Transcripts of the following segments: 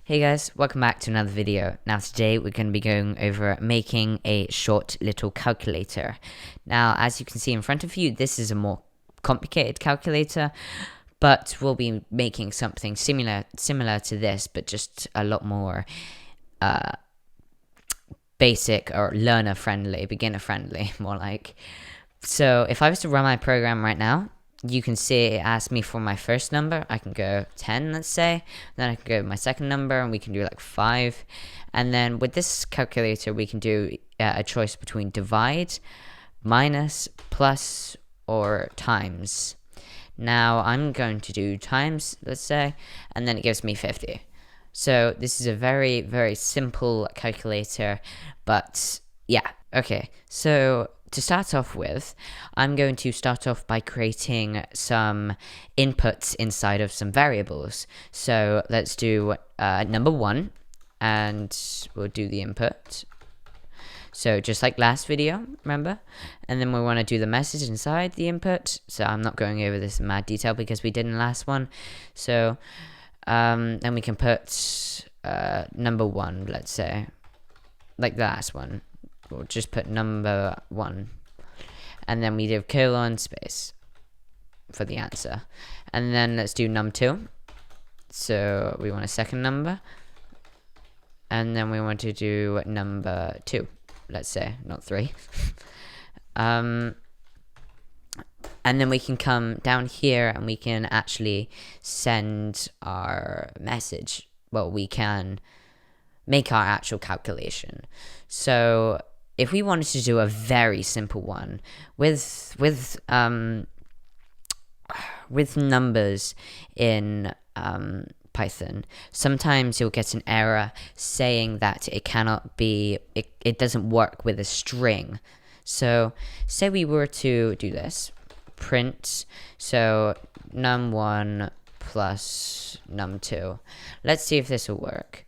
Hey guys, welcome back to another video. Now today we're going to be going over making a short little calculator. Now as you can see in front of you, this is a more complicated calculator, but we'll be making something similar to this, but just a lot more basic or learner friendly, beginner friendly, more like. So if I was to run my program right now, you can see it asks me for my first number. I can go 10, let's say. Then I can go my second number, and we can do like 5. And then with this calculator, we can do a choice between divide, minus, plus, or times. Now I'm going to do times, let's say, and then it gives me 50. So this is a very, very simple calculator, but yeah. Okay, so to start off with, I'm going to start off by creating some inputs inside of some variables. So let's do number 1, and we'll do the input. So just like last video, remember? And then we want to do the message inside the input. So I'm not going over this in mad detail because we did in the last one. So then we can put number 1, let's say, like the last one. We'll just put number 1, and then we do colon space for the answer, and then let's do num2. So we want a second number, and then we want to do number 2, let's say, not 3. And then we can come down here and we can actually send our message. Well, we can make our actual calculation. So if we wanted to do a very simple one with numbers in Python, sometimes you'll get an error saying that it doesn't work with a string. So say we were to do this, print, so num1 plus num2. Let's see if this will work.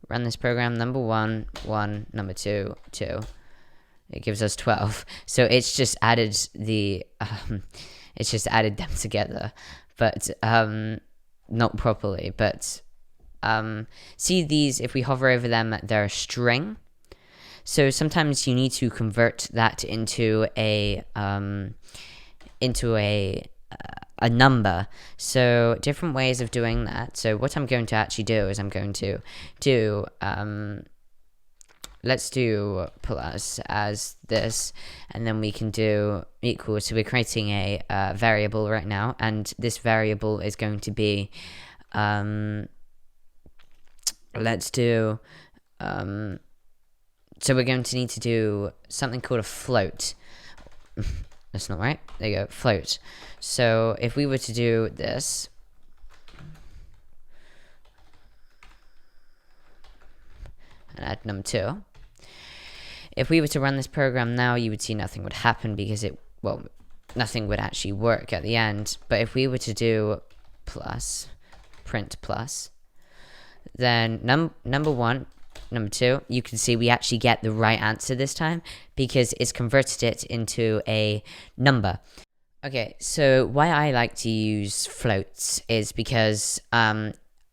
Run this program, number 1, 1, number 2, 2. It gives us 12. So it's just added them together, but not properly. But see these, if we hover over them, they're a string. So sometimes you need to convert that into a number. So different ways of doing that. So what I'm going to actually do is I'm going to do let's do plus as this, and then we can do equal. So we're creating a variable right now, and this variable is going to be let's do so we're going to need to do something called a float. That's not right. There you go, float. So if we were to do this, and add num2, if we were to run this program now, you would see nothing would happen because nothing would actually work at the end. But if we were to do plus, print plus, then number 1, number 2, you can see we actually get the right answer this time because it's converted it into a number. Okay, so why I like to use floats is because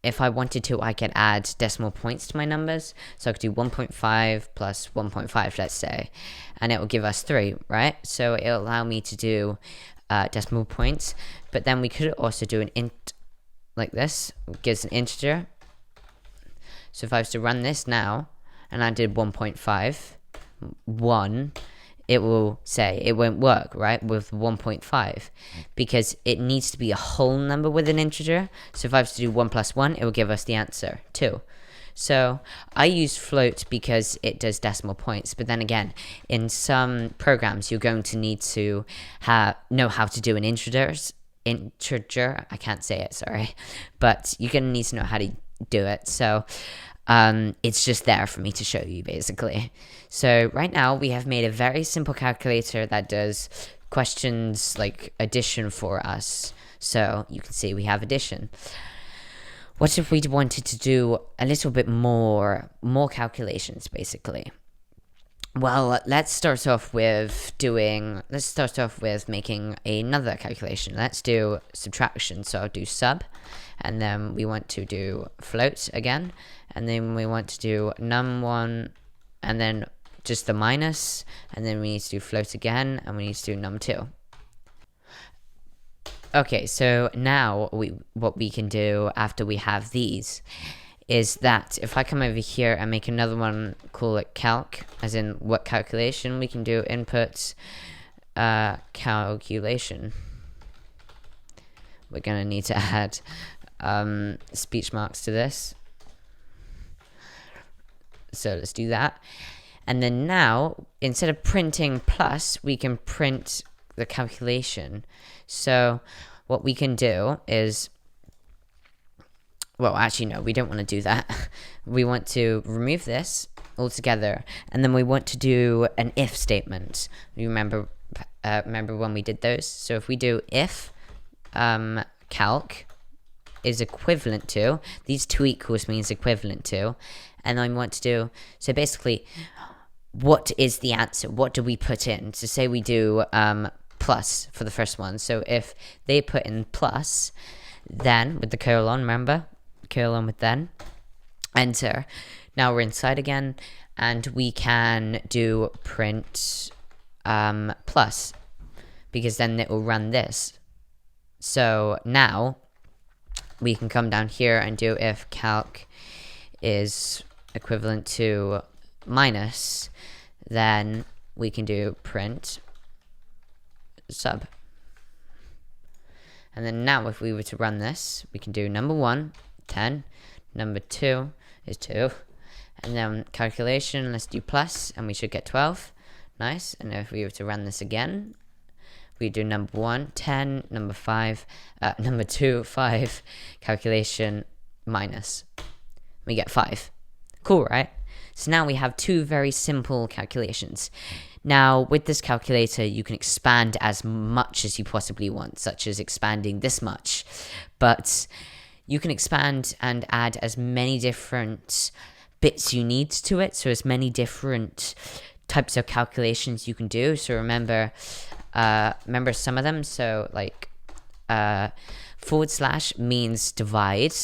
if I wanted to, I could add decimal points to my numbers. So I could do 1.5 plus 1.5, let's say, and it will give us 3, right? So it'll allow me to do decimal points, but then we could also do an int like this, it gives an integer. So if I was to run this now, and I did 1.5, 1, it will say it won't work, right, with 1.5, because it needs to be a whole number with an integer. So if I was to do 1 plus 1, it will give us the answer, 2. So I use float because it does decimal points, but then again, in some programs, you're going to need to know how to do an integer, I can't say it, sorry, but you're going to need to know how to do it. So it's just there for me to show you, basically. So right now we have made a very simple calculator that does questions like addition for us. So you can see we have addition. What if we wanted to do a little bit more calculations, basically? Well, let's start off with making another calculation. Let's do subtraction. So I'll do sub, and then we want to do float again, and then we want to do num1, and then just the minus, and then we need to do float again, and we need to do num2. Okay, so now what we can do after we have these is that if I come over here and make another one, call it calc, as in what calculation, we can do input calculation. We're gonna need to add speech marks to this. So let's do that. And then now, instead of printing plus, we can print the calculation. So what we can do is, well, actually, no, we don't want to do that. We want to remove this altogether, and then we want to do an if statement. You remember when we did those? So if we do if calc is equivalent to, these two equals means equivalent to, and then we want to do, so basically, what is the answer? What do we put in? So say we do plus for the first one. So if they put in plus, then with the colon, remember? Colon with then, enter. Now we're inside again, and we can do print plus, because then it will run this. So now we can come down here and do if calc is equivalent to minus, then we can do print sub. And then now if we were to run this, we can do number 1, 10, number 2 is 2, and then calculation, let's do plus, and we should get 12. Nice. And if we were to run this again, we do number 1, 10, number 2, 5, calculation minus, we get 5. Cool, right? So now we have two very simple calculations. Now, with this calculator, you can expand as much as you possibly want, such as expanding this much, but you can expand and add as many different bits you need to it, so as many different types of calculations you can do. So remember some of them. So like / means divide,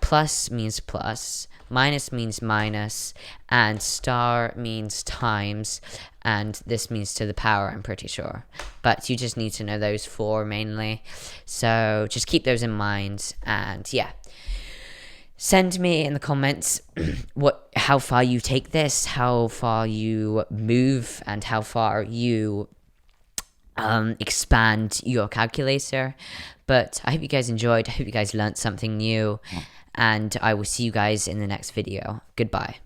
plus means plus, minus means minus, and star means times, and this means to the power, I'm pretty sure. But you just need to know those 4 mainly. So just keep those in mind, and yeah. Send me in the comments how far you take this, how far you move, and how far you expand your calculator. But I hope you guys enjoyed. I hope you guys learned something new, and I will see you guys in the next video. Goodbye.